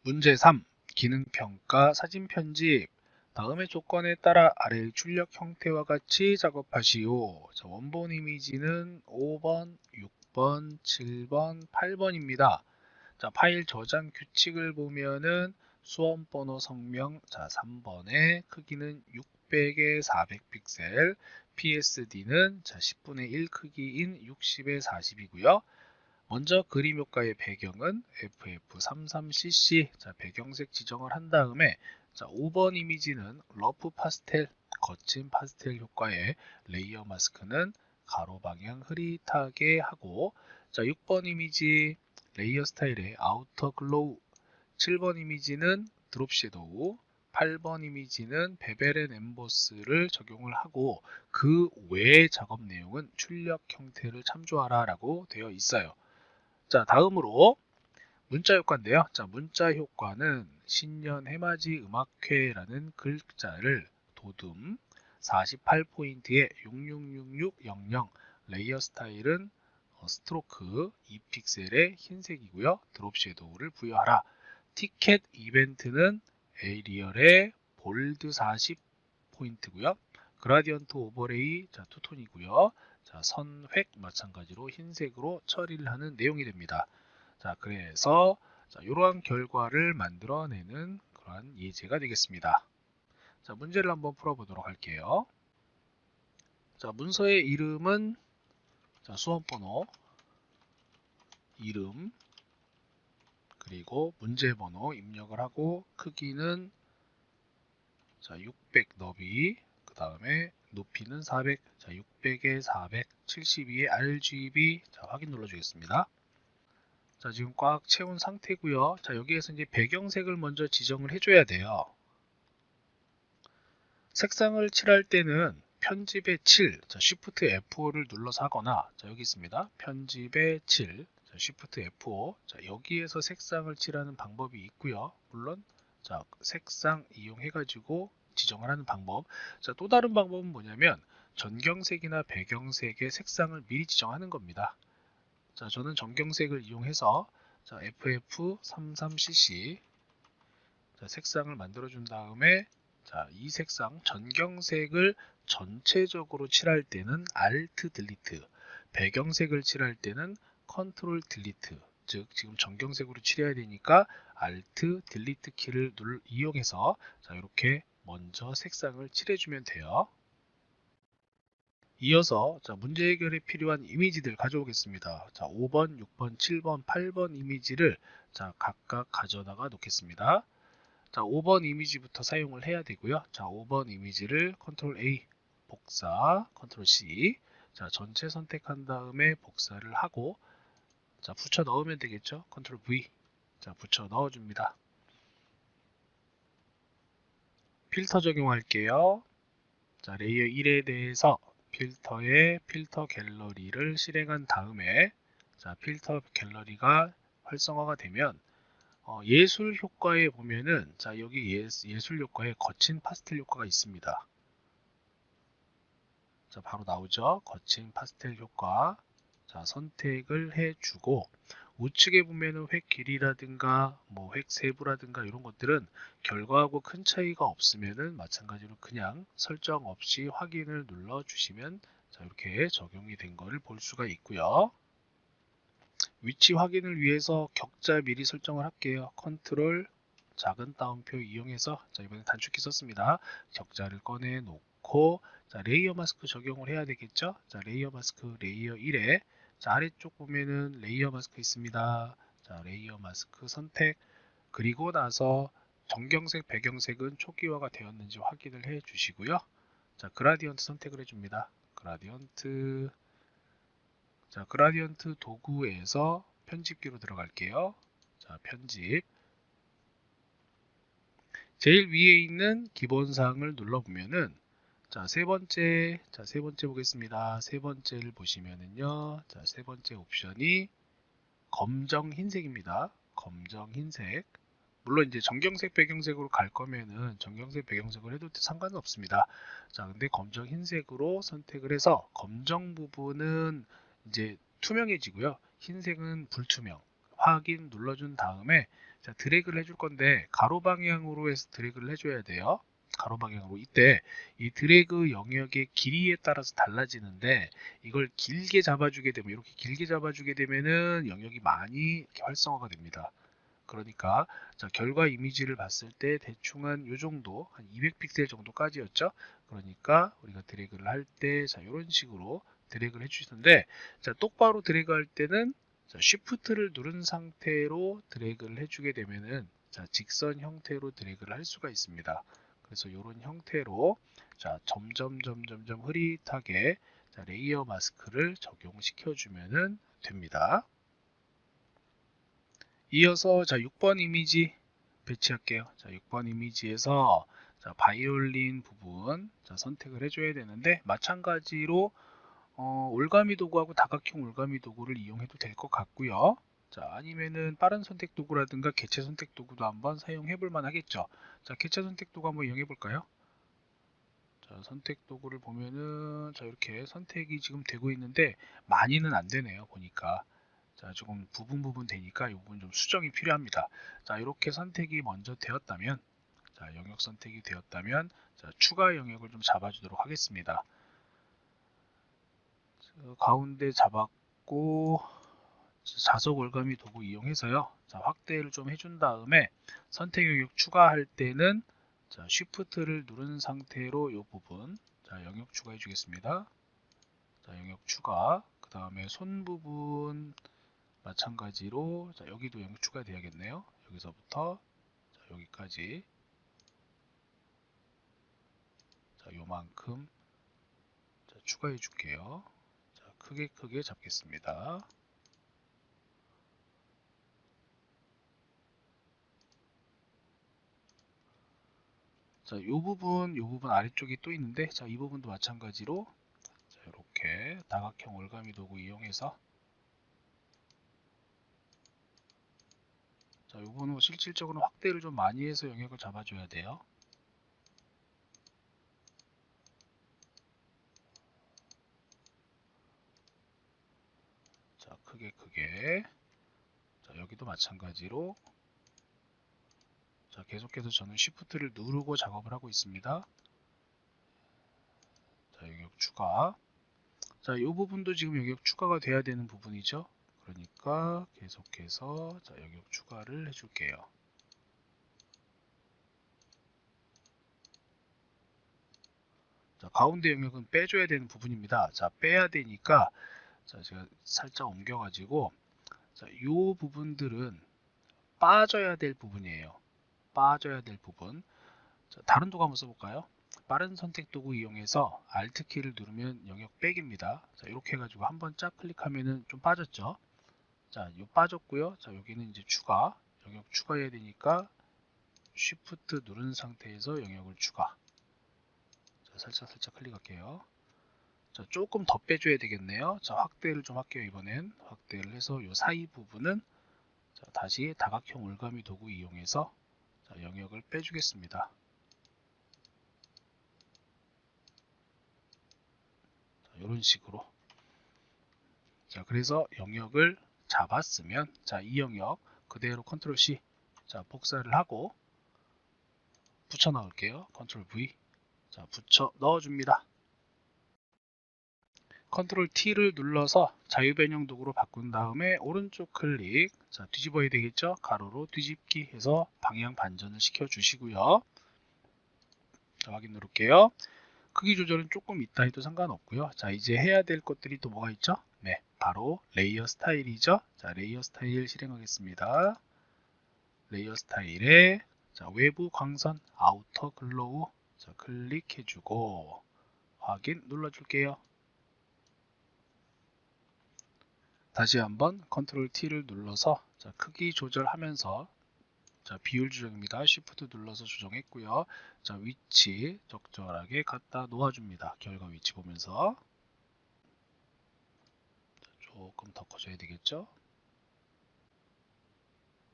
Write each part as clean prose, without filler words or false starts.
문제 3. 기능평가 사진 편집. 다음의 조건에 따라 아래의 출력 형태와 같이 작업하시오. 자, 원본 이미지는 5번, 6번, 7번, 8번입니다. 자, 파일 저장 규칙을 보면은 수험 번호 성명, 자, 3번의 크기는 600에 400픽셀, PSD는 자, 10분의 1 크기인 60에 40이고요. 먼저 그림 효과의 배경은 FF33cc, 자, 배경색 지정을 한 다음에 자, 5번 이미지는 러프 파스텔, 거친 파스텔 효과의 레이어 마스크는 가로 방향 흐릿하게 하고, 자, 6번 이미지 레이어 스타일의 아우터 글로우, 7번 이미지는 드롭 섀도우, 8번 이미지는 베벨 앤 엠보스를 적용을 하고 그 외의 작업 내용은 출력 형태를 참조하라 라고 되어 있어요. 자, 다음으로 문자 효과인데요. 자, 문자 효과는 신년 해맞이 음악회라는 글자를 도둠 48포인트에 666600, 레이어 스타일은 스트로크 2픽셀의 흰색이고요. 드롭 섀도우를 부여하라. 티켓 이벤트는 에리얼의 볼드 40포인트고요. 그라디언트 오버레이 자, 투톤이고요. 자, 선획 마찬가지로 흰색으로 처리를 하는 내용이 됩니다. 자, 그래서 이러한 결과를 만들어내는 그러한 예제가 되겠습니다. 자, 문제를 한번 풀어보도록 할게요. 자, 문서의 이름은 자, 수험번호, 이름, 그리고 문제번호 입력을 하고 크기는 자, 600 너비, 그 다음에 높이는 400, 자, 600에 400, 72에 RGB, 자, 확인 눌러주겠습니다. 자, 지금 꽉 채운 상태고요. 자, 여기에서 이제 배경색을 먼저 지정을 해줘야 돼요. 색상을 칠할 때는 편집의 7, 자, Shift F5를 눌러서 하거나, 자, 여기 있습니다. 편집의 7, 자, Shift F5, 자, 여기에서 색상을 칠하는 방법이 있고요. 물론, 자, 색상 이용해가지고 지정을 하는 방법. 자, 또 다른 방법은 뭐냐면 전경색이나 배경색의 색상을 미리 지정하는 겁니다. 자, 저는 전경색을 이용해서 자, FF33cc 자, 색상을 만들어 준 다음에 자, 이 색상 전경색을 전체적으로 칠할 때는 Alt Delete, 배경색을 칠할 때는 Ctrl Delete, 즉 지금 전경색으로 칠해야 되니까 Alt Delete 키를 이용해서 자, 이렇게 먼저 색상을 칠해주면 돼요. 이어서 자, 문제 해결에 필요한 이미지들 가져오겠습니다. 자, 5번, 6번, 7번, 8번 이미지를 자, 각각 가져다가 놓겠습니다. 자, 5번 이미지부터 사용을 해야 되고요. 자, 5번 이미지를 Ctrl A 복사, Ctrl C. 자, 전체 선택한 다음에 복사를 하고 자, 붙여 넣으면 되겠죠. Ctrl V. 자, 붙여 넣어줍니다. 필터 적용할게요. 자, 레이어 1에 대해서 필터의 필터 갤러리를 실행한 다음에 자, 필터 갤러리가 활성화가 되면 예술 효과에 보면은 자, 여기 예술 효과에 거친 파스텔 효과가 있습니다. 자, 바로 나오죠. 거친 파스텔 효과. 자, 선택을 해주고 우측에 보면은 획 길이라든가 뭐 획 세부라든가 이런 것들은 결과하고 큰 차이가 없으면은 마찬가지로 그냥 설정 없이 확인을 눌러 주시면 자, 이렇게 적용이 된 거를 볼 수가 있고요. 위치 확인을 위해서 격자 미리 설정을 할게요. 컨트롤 작은 따옴표 이용해서 자, 이번에 단축키 썼습니다. 격자를 꺼내 놓고 자, 레이어 마스크 적용을 해야 되겠죠. 자, 레이어 마스크 레이어 1에 자, 아래쪽 보면은 레이어 마스크 있습니다. 자, 레이어 마스크 선택, 그리고 나서 정경색 배경색은 초기화가 되었는지 확인을 해 주시고요. 자, 그라디언트 선택을 해줍니다. 그라디언트, 자, 그라디언트 도구에서 편집기로 들어갈게요. 자, 편집. 제일 위에 있는 기본사항을 눌러보면은 자, 세 번째 보겠습니다. 세 번째를 보시면은요. 자, 세 번째 옵션이 검정 흰색입니다. 검정 흰색. 물론 이제 정경색 배경색으로 갈 거면은 정경색 배경색을 해도 상관은 없습니다. 자, 근데 검정 흰색으로 선택을 해서 검정 부분은 이제 투명해지고요. 흰색은 불투명. 확인 눌러준 다음에 자, 드래그를 해줄 건데 가로 방향으로 해서 드래그를 해줘야 돼요. 가로 방향으로. 이때 이 드래그 영역의 길이에 따라서 달라지는데 이걸 길게 잡아주게 되면, 이렇게 길게 잡아주게 되면은 영역이 많이 이렇게 활성화가 됩니다. 그러니까 자, 결과 이미지를 봤을 때 대충 한 요 정도, 한 200픽셀 정도까지였죠. 그러니까 우리가 드래그를 할 때 자, 이런 식으로 드래그를 해주시는데, 자, 똑바로 드래그 할 때는 자, 쉬프트를 누른 상태로 드래그를 해주게 되면은 자, 직선 형태로 드래그를 할 수가 있습니다. 그래서 이런 형태로 자, 점점 흐릿하게 자, 레이어 마스크를 적용시켜 주면은 됩니다. 이어서 자, 6번 이미지 배치할게요. 자, 6번 이미지에서 자, 바이올린 부분 자, 선택을 해줘야 되는데, 마찬가지로 올가미 도구하고 다각형 올가미 도구를 이용해도 될 것 같고요. 자, 아니면은 빠른 선택 도구라든가 개체 선택 도구도 한번 사용해 볼 만하겠죠. 자, 개체 선택 도구 한번 이용해 볼까요? 자, 선택 도구를 보면은 자, 이렇게 선택이 지금 되고 있는데 많이는 안 되네요. 보니까. 자, 조금 부분 되니까 이 부분 좀 수정이 필요합니다. 자, 이렇게 선택이 먼저 되었다면, 자, 영역 선택이 되었다면, 자, 추가 영역을 좀 잡아주도록 하겠습니다. 가운데 잡았고, 자석 올가미 도구 이용해서요. 자, 확대를 좀 해준 다음에 선택 영역 추가할 때는 자, 쉬프트를 누른 상태로 이 부분 자, 영역 추가해 주겠습니다. 자, 영역 추가. 그 다음에 손 부분 마찬가지로 자, 여기도 영역 추가돼야겠네요. 여기서부터 자, 여기까지 자, 요만큼 자, 추가해 줄게요. 자, 크게 잡겠습니다. 자, 요 부분 아래쪽에 또 있는데, 자, 이 부분도 마찬가지로 자, 이렇게 다각형 올가미 도구 이용해서 자, 요거는 실질적으로 확대를 좀 많이 해서 영역을 잡아줘야 돼요. 자, 크게. 자, 여기도 마찬가지로 자, 계속해서 저는 쉬프트를 누르고 작업을 하고 있습니다. 자, 영역 추가. 자, 이 부분도 지금 영역 추가가 돼야 되는 부분이죠. 그러니까 계속해서 자, 영역 추가를 해줄게요. 자, 가운데 영역은 빼줘야 되는 부분입니다. 자, 빼야 되니까 자, 제가 살짝 옮겨가지고 자, 이 부분들은 빠져야 될 부분이에요. 빠져야 될 부분. 자, 다른 도구 한번 써볼까요? 빠른 선택 도구 이용해서 Alt 키를 누르면 영역 빼기입니다. 자, 이렇게 해가지고 한번 쫙 클릭하면은 좀 빠졌죠. 자, 요 빠졌고요. 자, 여기는 이제 추가, 영역 추가해야 되니까 Shift 누른 상태에서 영역을 추가. 자, 살짝 클릭할게요. 자, 조금 더 빼줘야 되겠네요. 자, 확대를 좀 할게요. 이번엔 확대를 해서 요 사이 부분은 자, 다시 다각형 올가미 도구 이용해서 자, 영역을 빼주겠습니다. 자, 이런 식으로. 자, 그래서 영역을 잡았으면 자, 이 영역 그대로 컨트롤 C 자, 복사를 하고 붙여 넣을게요. 컨트롤 V 자, 붙여 넣어줍니다. 컨트롤 T를 눌러서 자유변형 도구로 바꾼 다음에 오른쪽 클릭 자, 뒤집어야 되겠죠. 가로로 뒤집기 해서 방향 반전을 시켜 주시고요. 자, 확인 누를게요. 크기 조절은 조금 이따 해도 상관없고요. 자, 이제 해야 될 것들이 또 뭐가 있죠? 네, 바로 레이어 스타일이죠. 자, 레이어 스타일 실행하겠습니다. 레이어 스타일에 자, 외부 광선 아우터 글로우 자, 클릭해주고 확인 눌러줄게요. 다시 한번 컨트롤 T를 눌러서 자, 크기 조절하면서 자, 비율 조정입니다. Shift 눌러서 조정했고요. 자, 위치 적절하게 갖다 놓아줍니다. 결과 위치 보면서 조금 더 커져야 되겠죠?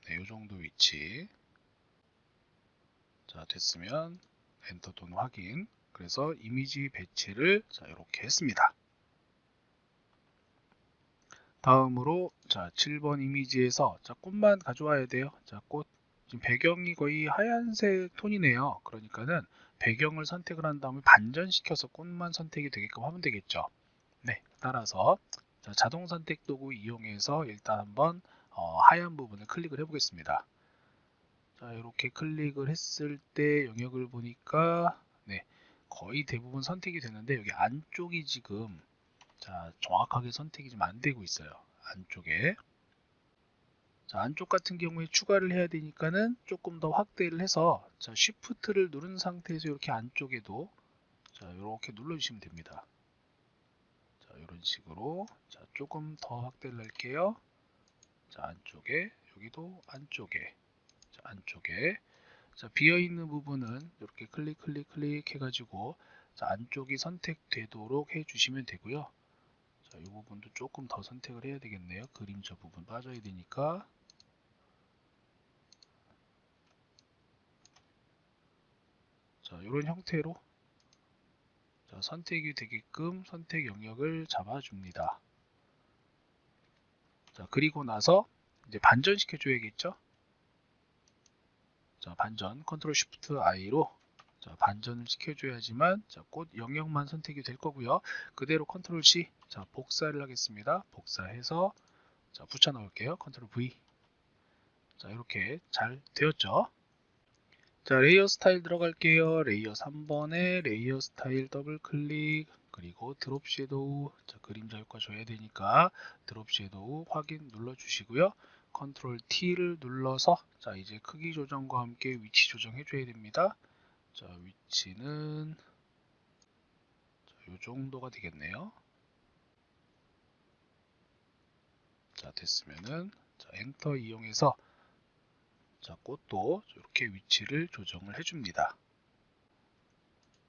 네, 이 정도 위치. 자, 됐으면 엔터 또는 확인. 그래서 이미지 배치를 자, 이렇게 했습니다. 다음으로 자, 7번 이미지에서 자, 꽃만 가져와야 돼요. 자, 꽃 지금 배경이 거의 하얀색 톤이네요. 그러니까는 배경을 선택을 한 다음에 반전시켜서 꽃만 선택이 되게끔 하면 되겠죠. 네, 따라서 자동 선택 도구 이용해서 일단 한번 하얀 부분을 클릭을 해 보겠습니다. 자, 이렇게 클릭을 했을 때 영역을 보니까 네, 거의 대부분 선택이 되는데 여기 안쪽이 지금 정확하게 선택이 좀 안 되고 있어요. 안쪽에. 자, 안쪽 같은 경우에 추가를 해야 되니까는 조금 더 확대를 해서 쉬프트를 누른 상태에서 이렇게 안쪽에도 이렇게 눌러주시면 됩니다. 자, 이런 식으로 조금 더 확대를 할게요. 자, 안쪽에 여기도 안쪽에 안쪽에 비어있는 부분은 이렇게 클릭 해가지고 안쪽이 선택되도록 해주시면 되고요. 이 부분도 조금 더 선택을 해야 되겠네요. 그림자 부분 빠져야 되니까. 이런 형태로 선택이 되게끔 선택 영역을 잡아줍니다. 그리고 나서 이제 반전시켜 줘야겠죠. 반전 컨트롤 쉬프트 I로 반전을 시켜줘야지만 꽃 영역만 선택이 될 거고요. 그대로 컨트롤 C 복사를 하겠습니다. 복사해서 붙여 넣을게요. 컨트롤 V. 이렇게 잘 되었죠. 레이어 스타일 들어갈게요. 레이어 3번에 레이어 스타일 더블 클릭, 그리고 드롭 섀도우, 그림자 효과 줘야 되니까 드롭 섀도우 확인 눌러 주시고요. 컨트롤 T를 눌러서 이제 크기 조정과 함께 위치 조정해 줘야 됩니다. 위치는 이 정도가 되겠네요. 됐으면은 엔터 이용해서 꽃도 이렇게 위치를 조정을 해줍니다.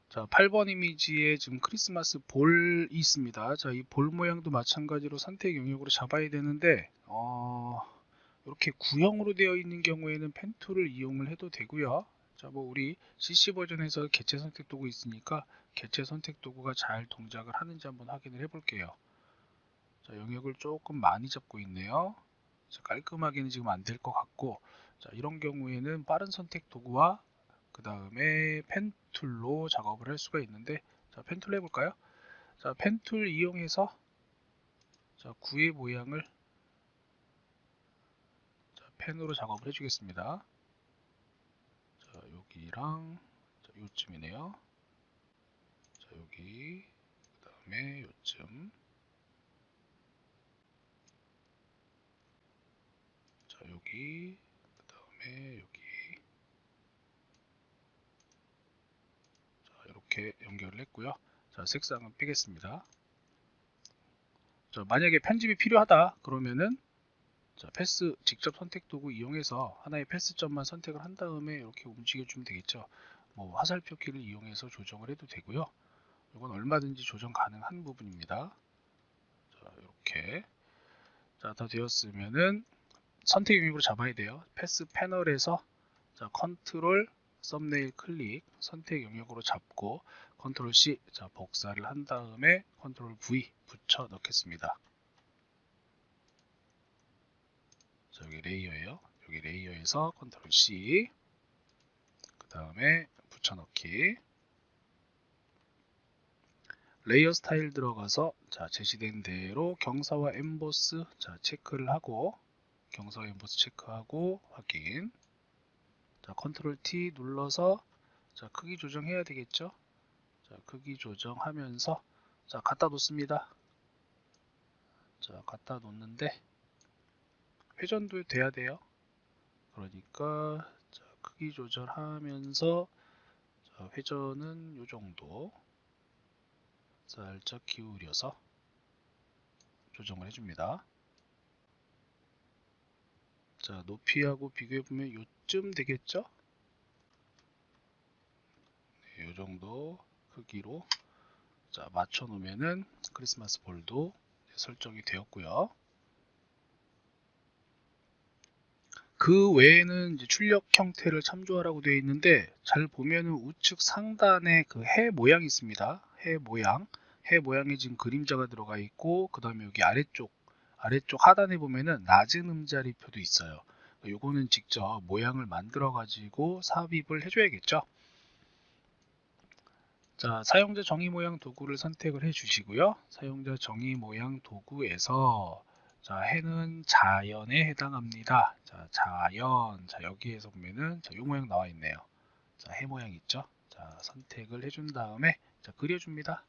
8번 이미지에 지금 크리스마스 볼이 있습니다. 이 볼 모양도 마찬가지로 선택 영역으로 잡아야 되는데 이렇게 구형으로 되어 있는 경우에는 펜 툴을 이용을 해도 되고요. 뭐 우리 CC 버전에서 개체 선택 도구 있으니까 개체 선택 도구가 잘 동작을 하는지 한번 확인을 해 볼게요. 영역을 조금 많이 잡고 있네요. 깔끔하게는 지금 안 될 것 같고, 이런 경우에는 빠른 선택 도구와 그 다음에 펜 툴로 작업을 할 수가 있는데, 펜 툴 해볼까요? 펜 툴 이용해서 구의 모양을 펜으로 작업을 해주겠습니다. 여기랑 요쯤이네요. 여기 그 다음에 요쯤. 여기 그 다음에 여기. 이렇게 연결을 했고요. 색상은 빼겠습니다. 만약에 편집이 필요하다 그러면은 패스 직접 선택 도구 이용해서 하나의 패스점만 선택을 한 다음에 이렇게 움직여 주면 되겠죠. 뭐 화살표 키를 이용해서 조정을 해도 되고요. 이건 얼마든지 조정 가능한 부분입니다. 이렇게 다 되었으면은 선택 영역으로 잡아야 돼요. 패스 패널에서 컨트롤 썸네일 클릭 선택 영역으로 잡고 컨트롤 C 복사를 한 다음에 컨트롤 V 붙여 넣겠습니다. 여기 레이어예요. 여기 레이어에서 컨트롤 C 그 다음에 붙여넣기. 레이어 스타일 들어가서 제시된 대로 경사와 엠보스 체크를 하고 경사와 엠보스 체크하고 확인. 컨트롤 T 눌러서 크기 조정해야 되겠죠. 크기 조정하면서 갖다 놓습니다. 갖다 놓는데 회전도 돼야 돼요. 그러니까 크기 조절하면서 회전은 요 정도 살짝 기울여서 조정을 해줍니다. 높이하고 비교해보면 요쯤 되겠죠? 네, 요 정도 크기로 맞춰 놓으면은 크리스마스 볼도 설정이 되었고요. 그 외에는 이제 출력 형태를 참조하라고 되어 있는데 잘 보면은 우측 상단에 그 해 모양이 있습니다. 해 모양에 지금 그림자가 들어가 있고 그 다음에 여기 아래쪽 하단에 보면은 낮은 음자리표도 있어요. 요거는 직접 모양을 만들어 가지고 삽입을 해줘야겠죠. 자, 사용자 정의 모양 도구를 선택을 해 주시고요. 사용자 정의 모양 도구에서 자, 해는 자연에 해당합니다. 자, 자연. 자, 여기에서 보면은 자, 요 모양 나와 있네요. 자, 해 모양 있죠? 자, 선택을 해준 다음에 자, 그려줍니다.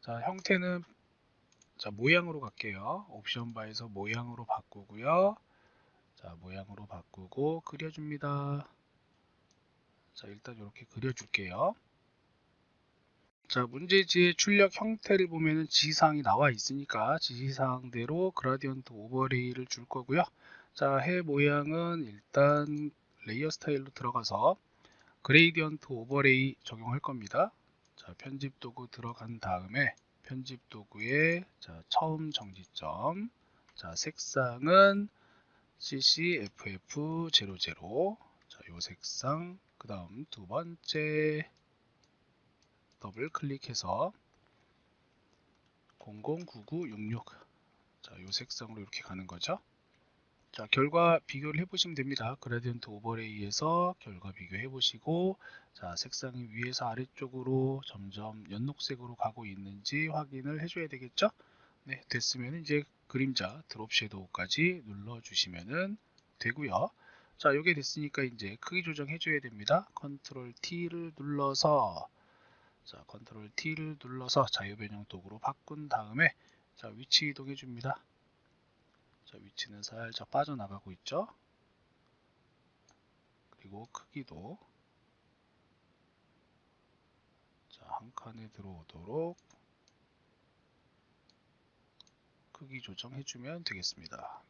자, 형태는 자, 모양으로 갈게요. 옵션 바에서 모양으로 바꾸고요. 자, 모양으로 바꾸고 그려줍니다. 자, 일단 이렇게 그려줄게요. 자, 문제지의 출력 형태를 보면은 지시사항이 나와 있으니까 지시사항대로 그라디언트 오버레이를 줄 거고요. 자, 해 모양은 일단 레이어 스타일로 들어가서 그레이디언트 오버레이 적용할 겁니다. 자, 편집 도구 들어간 다음에 편집 도구에 자, 처음 정지점. 자, 색상은 CCFF00. 자, 요 색상. 그 다음 두 번째 더블 클릭해서 009966. 자, 요 색상으로 이렇게 가는 거죠. 자, 결과 비교를 해보시면 됩니다. 그라디언트 오버레이에서 결과 비교해 보시고, 자, 색상이 위에서 아래쪽으로 점점 연녹색으로 가고 있는지 확인을 해줘야 되겠죠. 네, 됐으면 이제 그림자 드롭 섀도우까지 눌러주시면 되고요. 자, 요게 됐으니까 이제 크기 조정해 줘야 됩니다. 컨트롤 T를 눌러서 자, 컨트롤 T를 눌러서 자유 변형 도구로 바꾼 다음에 자, 위치 이동해 줍니다. 자, 위치는 살짝 빠져나가고 있죠. 그리고 크기도 자, 한 칸에 들어오도록 크기 조정해 주면 되겠습니다.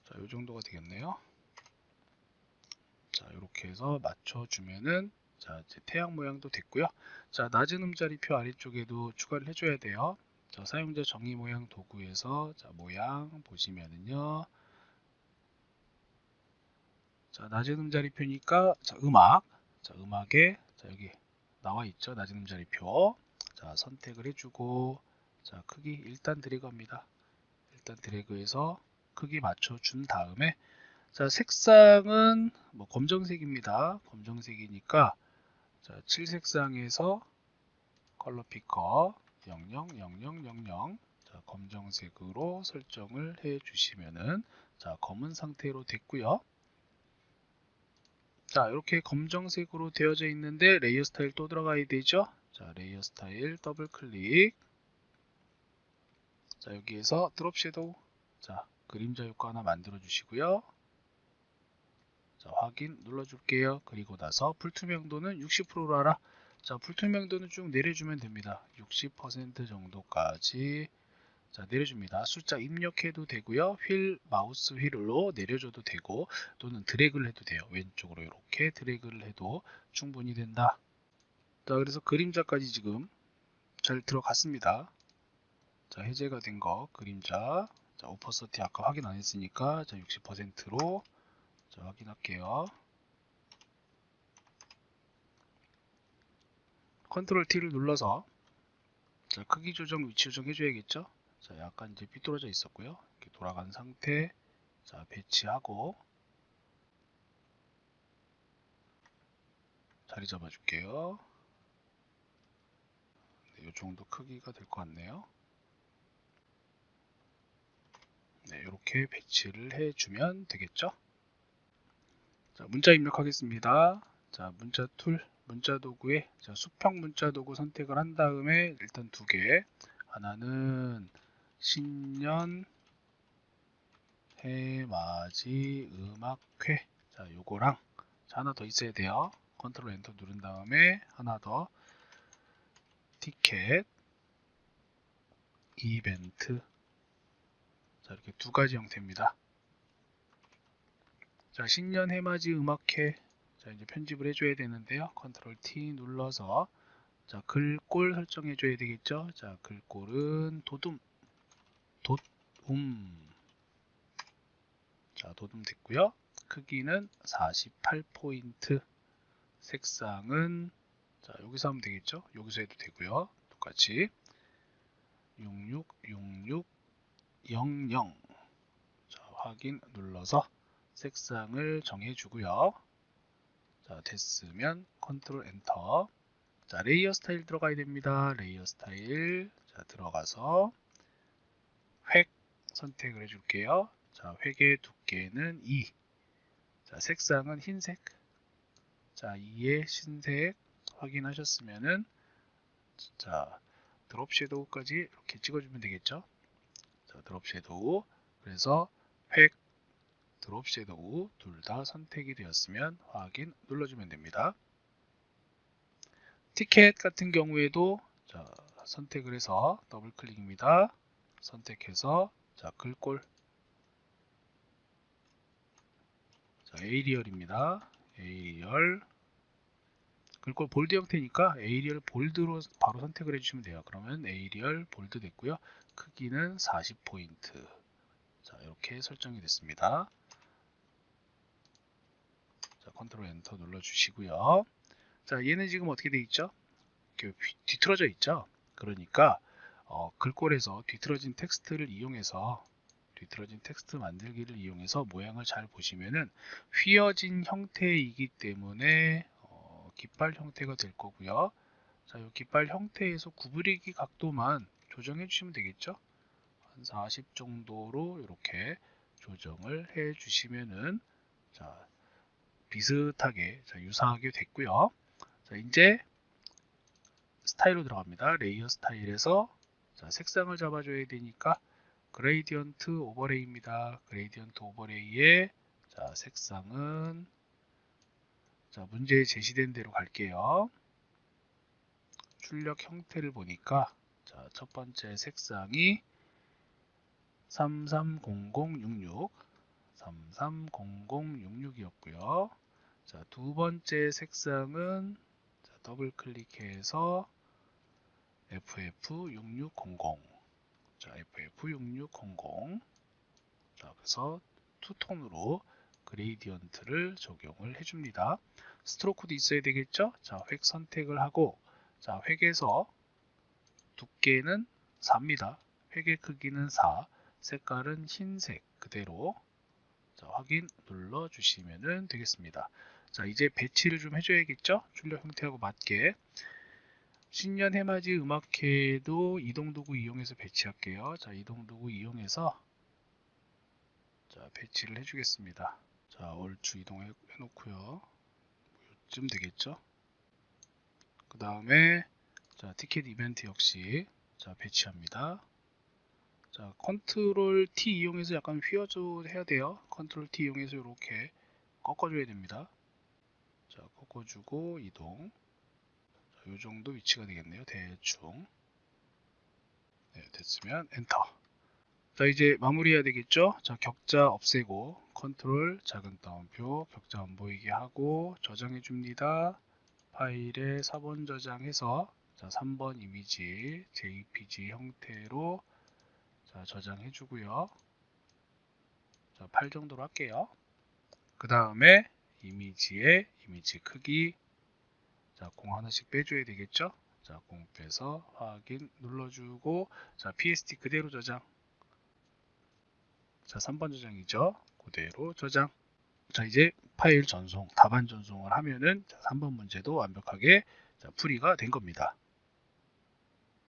자, 요 정도가 되겠네요. 자, 이렇게 해서 맞춰주면은 자, 이제 태양 모양도 됐고요. 자, 낮은 음자리표 아래쪽에도 추가를 해줘야 돼요. 자, 사용자 정의 모양 도구에서 자, 모양 보시면은요. 자, 낮은 음자리표니까 자, 음악. 자, 음악에 자, 여기 나와 있죠. 낮은 음자리표. 자, 선택을 해주고 자, 크기 일단 드래그합니다. 일단 드래그해서 크기 맞춰준 다음에 자, 색상은 뭐 검정색입니다. 검정색이니까 자, 칠색상에서 컬러 피커 000000 자, 검정색으로 설정을 해 주시면은 자, 검은 상태로 됐고요. 자, 이렇게 검정색으로 되어져 있는데 레이어 스타일 또 들어가야 되죠. 자, 레이어 스타일 더블 클릭. 자, 여기에서 드롭 섀도우. 자, 그림자 효과 하나 만들어 주시고요. 자, 확인 눌러줄게요. 그리고 나서 불투명도는 60%로 하라. 자, 불투명도는 쭉 내려주면 됩니다. 60% 정도까지 자, 내려줍니다. 숫자 입력해도 되고요. 마우스 휠로 내려줘도 되고 또는 드래그를 해도 돼요. 왼쪽으로 이렇게 드래그를 해도 충분히 된다. 자, 그래서 그림자까지 지금 잘 들어갔습니다. 자, 해제가 된 거 그림자. 자, 오퍼서티 아까 확인 안 했으니까 자, 60%로 자, 확인할게요. 컨트롤 T를 눌러서 자, 크기 조정, 위치 조정 해줘야겠죠. 자, 약간 이제 삐뚤어져 있었고요. 이렇게 돌아간 상태. 자, 배치하고 자리 잡아줄게요. 네, 이 정도 크기가 될 것 같네요. 네, 이렇게 배치를 해주면 되겠죠. 자, 문자 입력하겠습니다. 자, 문자 툴, 문자 도구에 자, 수평 문자 도구 선택을 한 다음에 일단 두 개. 하나는 신년 해맞이 음악회. 자, 요거랑 자, 하나 더 있어야 돼요. 컨트롤 엔터 누른 다음에 하나 더 티켓 이벤트. 자, 이렇게 두 가지 형태입니다. 자, 신년 해맞이 음악회. 자, 이제 편집을 해줘야 되는데요. 컨트롤 T 눌러서 자, 글꼴 설정해 줘야 되겠죠. 자, 글꼴은 도둠. 자, 도둠 됐고요. 크기는 48포인트. 색상은 자, 여기서 하면 되겠죠. 여기서 해도 되고요. 똑같이 666600. 확인 눌러서 색상을 정해주고요. 자, 됐으면 컨트롤 엔터. 자, 레이어 스타일 들어가야 됩니다. 레이어 스타일. 자, 들어가서 획 선택을 해줄게요. 자, 획의 두께는 2. 자, 색상은 흰색. 자, 2의 흰색 확인하셨으면은 자, 드롭 섀도우까지 이렇게 찍어주면 되겠죠. 자, 드롭 섀도우. 그래서 획, 드롭 섀도우 둘 다 선택이 되었으면 확인 눌러주면 됩니다. 티켓 같은 경우에도 자, 선택을 해서 더블 클릭입니다. 선택해서 자, 글꼴. 자, 에이리얼입니다. 에이리얼. 글꼴 볼드 형태니까 에이리얼 볼드로 바로 선택을 해주시면 돼요. 그러면 에이리얼 볼드 됐고요. 크기는 40포인트. 자, 이렇게 설정이 됐습니다. 자, 컨트롤 엔터 눌러주시고요. 자, 얘는 지금 어떻게 되어 있죠? 이렇게 뒤틀어져 있죠? 그러니까 글꼴에서 뒤틀어진 텍스트를 이용해서 뒤틀어진 텍스트 만들기를 이용해서 모양을 잘 보시면은 휘어진 형태이기 때문에 깃발 형태가 될 거고요. 자, 이 깃발 형태에서 구부리기 각도만 조정해 주시면 되겠죠? 한 40 정도로 이렇게 조정을 해 주시면은 자, 비슷하게 자, 유사하게 됐고요. 자, 이제 스타일로 들어갑니다. 레이어 스타일에서 자, 색상을 잡아줘야 되니까 그레이디언트 오버레이입니다. 그레이디언트 오버레이의 자, 색상은 자, 문제에 제시된 대로 갈게요. 출력 형태를 보니까 자, 첫 번째 색상이 330066 330066이었고요. 자, 두 번째 색상은 자, 더블 클릭해서 FF6600 자, FF6600 자, 그래서 투톤으로 그레이디언트를 적용을 해줍니다. 스트로크도 있어야 되겠죠? 자, 획 선택을 하고 자, 획에서 두께는 4입니다. 획의 크기는 4, 색깔은 흰색 그대로 자, 확인 눌러 주시면 되겠습니다. 자, 이제 배치를 좀 해줘야겠죠? 출력 형태하고 맞게 신년 해맞이 음악회도 이동도구 이용해서 배치할게요. 자, 이동도구 이용해서 자, 배치를 해주겠습니다. 자, 얼추 이동해 놓고요. 이쯤 되겠죠? 그 다음에 자, 티켓 이벤트 역시 자, 배치합니다. 자, 컨트롤 T 이용해서 약간 휘어져 해야 돼요. 컨트롤 T 이용해서 이렇게 꺾어줘야 됩니다. 자, 꺾어주고 이동. 자, 요 정도 위치가 되겠네요. 대충. 네, 됐으면 엔터. 자, 이제 마무리해야 되겠죠? 자, 격자 없애고 컨트롤 작은 따옴표 격자 안 보이게 하고 저장해 줍니다. 파일에 4번 저장해서 자, 3번 이미지 JPG 형태로 자, 저장해 주고요. 자, 8 정도로 할게요. 그 다음에 이미지의 이미지 크기 자, 공 하나씩 빼줘야 되겠죠? 자, 공 빼서 확인 눌러주고 자, PSD 그대로 저장. 자, 3번 저장이죠. 그대로 저장. 자, 이제 파일 전송, 답안 전송을 하면은 3번 문제도 완벽하게 자, 풀이가 된 겁니다.